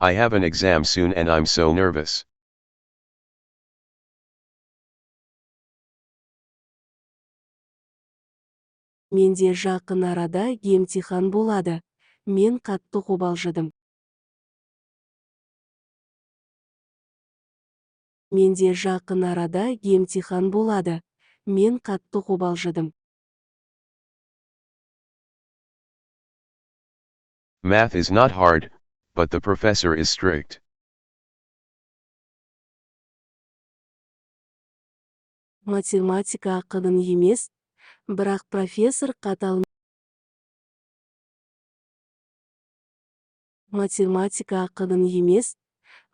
I have an exam soon and I'm so nervous. Менде жақын арада емтихан болады. Мен қатты қобалжыдым. Менде жақын арада емтихан болады. Мен қатты қобалжыдым. Math is not hard, but the professor is strict. Математика қиын емес, бірақ профессор қатал. Математика қиын емес,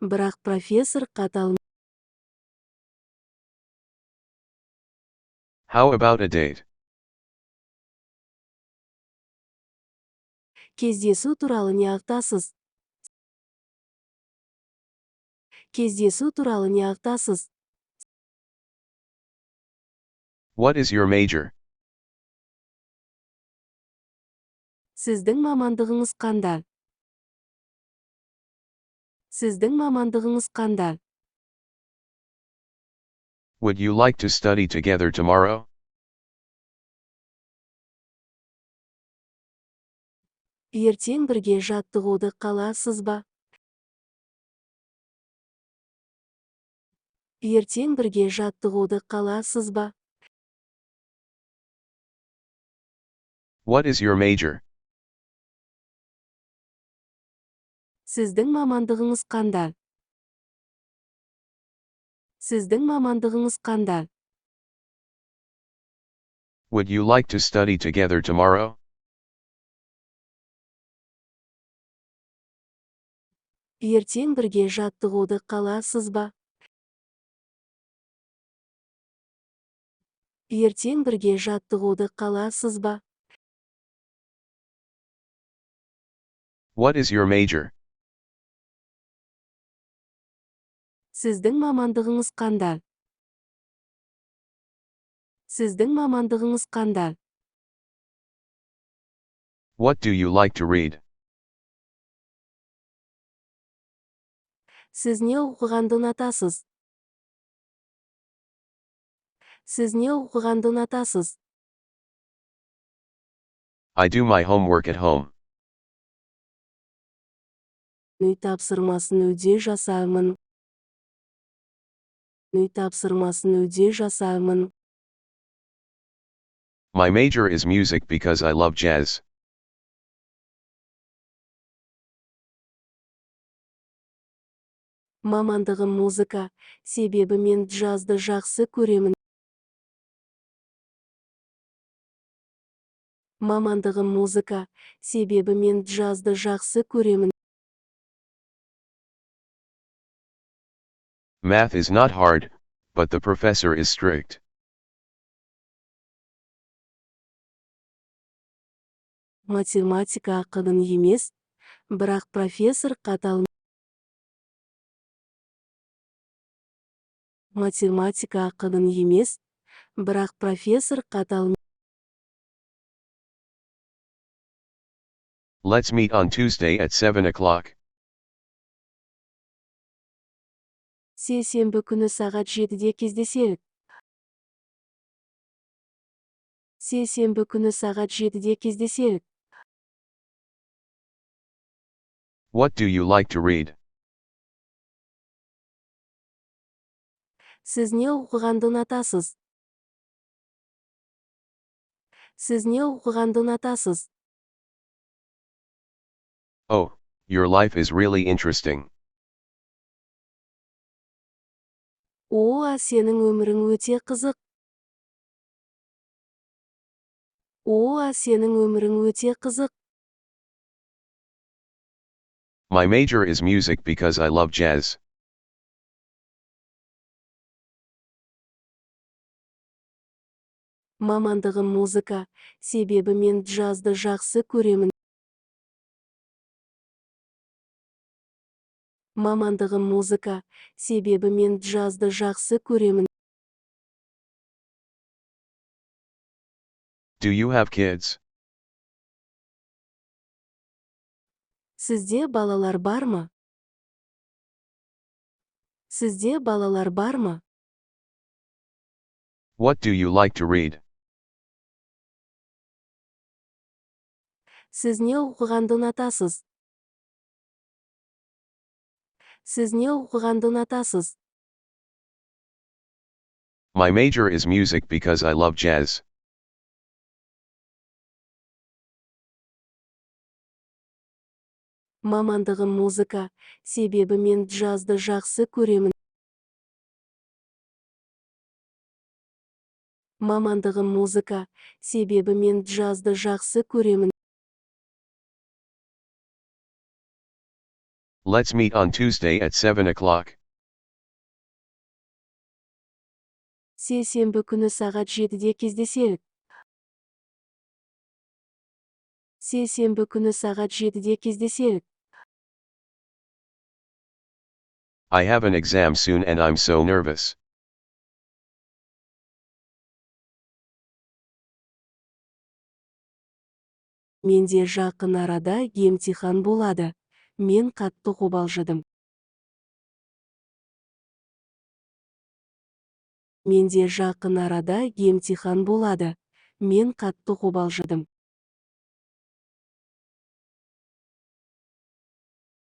бірақ профессор қатал. How about a date? Кездесу туралы не айтасыз? Кездесу туралы не айтасыз? What is your major? Сіздің мамандығыңыз қандай? Сіздің мамандығыңыз қандай? Would you like to study together tomorrow? Ертең бірге жаттығуды қаласыз ба? Ертең бірге жаттығуды қаласыз ба? What is your major? Сіздің мамандығыңыз қандай? Сіздің мамандығыңыз қандай? Would you like to study together tomorrow? Ертең бірге жаттығуды қаласыз ба? Ертең бірге жаттығуды қаласыз ба? What is your major? Сіздің мамандығыңыз қандай? Сіздің мамандығыңыз қандай? What do you like to read? Сіз не оқығанды ұнатасыз? Сіз не оқығанды ұнатасыз? I do my homework at home. Үй тапсырмасын үйде жасаймын. Үй тапсырмасын үйде жасаймын. My major is music because I love jazz. Мамандығым музыка, себебі мен джазды жақсы көремін. Мамандығым музыка, себебі мен джазды жақсы көремін. Math is not hard, but the professor is strict. Математика қиын емес, бірақ профессор қатал. Математика қиын емес, бірақ профессор қатал. Let's meet on Tuesday at 7 o'clock. Сейсенбі күні сағат 7-де кездеселік. Сейсенбі күні сағат 7-де кездеселік. What do you like to read? Сіз не оқығанды ұнатасыз? Сіз не оқығанды ұнатасыз? Oh, your life is really interesting. О, сенің өмірің өте қызық. О, сенің өмірің өте қызық. My major is music because I love jazz. Мамандығым музыка, себебі мен джазды жақсы көремін. Мамандығым музыка, себебі мен джазды жақсы көремін. Do you have kids? Сізде балалар бар ма? Сізде балалар бар ма? What do you like to read? Сіз не оқығанды ұнатасыз? Сіз не оқығанды ұнатасыз? My major is music because I love jazz. Мамандығым музыка, себебі мен джазды жақсы көремін. Мамандығым музыка, себебі мен джазды жақсы көремін. Let's meet on Tuesday at 7 o'clock. Сейсенбі күні сағат 7-де кездеселік. Сейсенбі күні сағат 7-де кездеселік. I have an exam soon and I'm so nervous. Менде жақын арада емтихан болады. Мен қатты қобалжыдым. Менде жақын арада емтихан болады. Мен қатты қобалжыдым.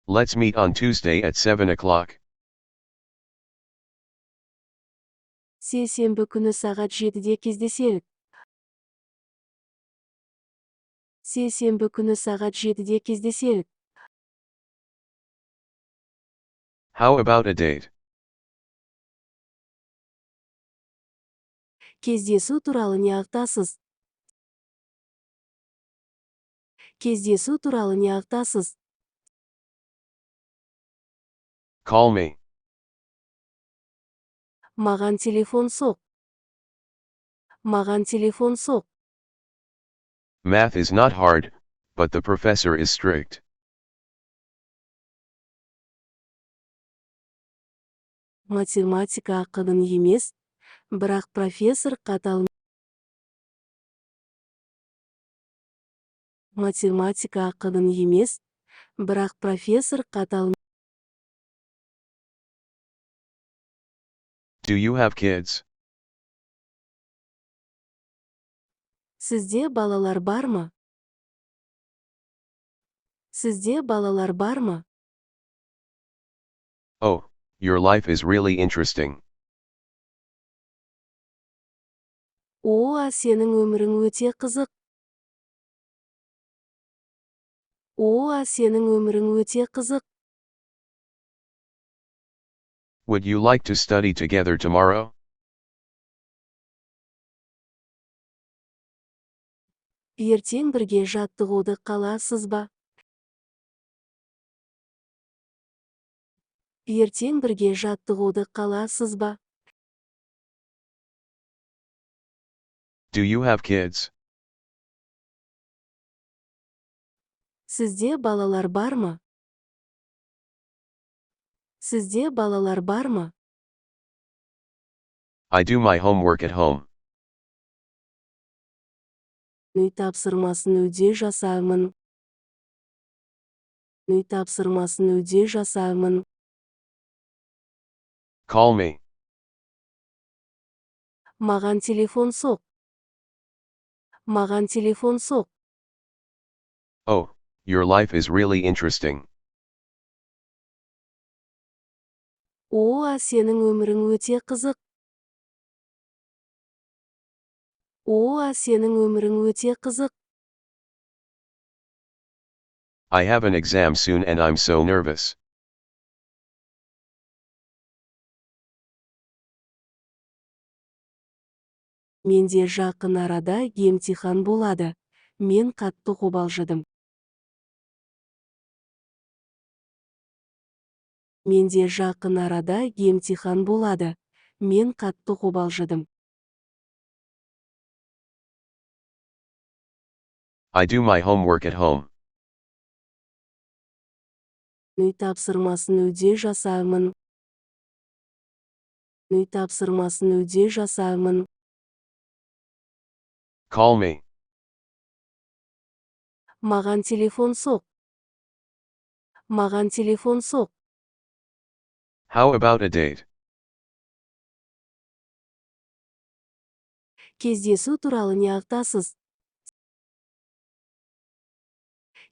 Let's meet on Tuesday at 7 o'clock. Сейсенбі күні сағат 7-де кездеселік. Сейсенбі күні сағат 7-де кездеселік. How about a date? Кездесу туралы не айтасыз? Кездесу туралы не айтасыз? Call me. Маған телефон соқ. Маған телефон соқ. Math is not hard, but the professor is strict. Математика қиын емес, бірақ профессор қатал. Математика қиын емес, бірақ профессор қатал. Do you have kids? Сізде балалар бар ма? Сізде балалар бар ма? Oh, your life is really interesting. Сенің өмірің өте қызық. Сенің өмірің өте қызық. Would you like to study together tomorrow? Ертең бірге жаттығуды қаласыз ба? Ертең бірге жаттығуды қаласыз ба? Do you have kids? Сізде балалар бар ма? Сізде балалар бар ма? I do my homework at home. Үй тапсырмасын үйде жасаймын. Үй тапсырмасын үйде жасаймын. Call me. Маған телефон соқ. Маған телефон соқ. Oh, your life is really interesting. Сенің өмірің өте қызық. Сенің өмірің өте қызық. I have an exam soon and I'm so nervous. Менде жақын арада емтихан болады. Мен қатты қобалжыдым. Менде жақын арада емтихан болады. Мен қатты қобалжыдым. I do my homework at home. Үй тапсырмасын үйде жасаймын. Үй тапсырмасын үйде жасаймын. Call me. Маған телефон соқ. Маған телефон соқ. How about a date? Кездесу туралы не айтасыз?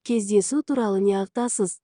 Кездесу туралы не айтасыз?